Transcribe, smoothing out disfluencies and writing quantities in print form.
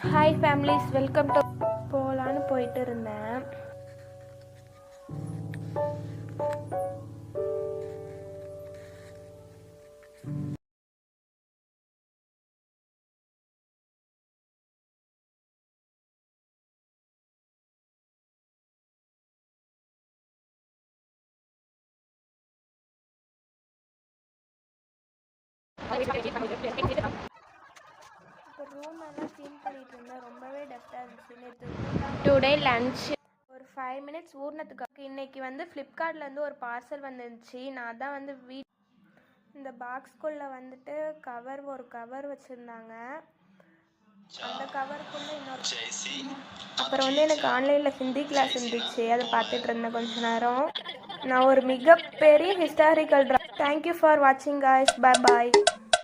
Hi families, welcome to போகலான்னு போயிட்டு இருந்தேன். இப்போ ரூம் எல்லாம் க்ளீன் பண்ணிட்டு இருந்தேன். ரொம்பவே டஸ்ட்டாக இருந்துச்சு. நேற்று டுடே லன்ச் ஒரு 5 மினிட்ஸ் ஊறினதுக்கு இன்னைக்கு வந்து ஃப்ளிப்கார்ட்லேருந்து ஒரு பார்சல் வந்துருந்துச்சு. நான் தான் வந்து இந்த பாக்ஸ்குள்ளே வந்துட்டு ஒரு கவர் வச்சுருந்தாங்க. அந்த கவருக்குள்ளே இன்னொரு அப்புறம் வந்து எனக்கு ஆன்லைனில் ஹிந்தி கிளாஸ் இருந்துச்சு. அதை பார்த்துட்டு இருந்தேன் கொஞ்ச நேரம். நான் ஒரு மிகப்பெரிய ஹிஸ்டாரிக்கல் ட்ரா. தேங்க்யூ ஃபார் வாட்சிங் காய்ஸ். Bye bye.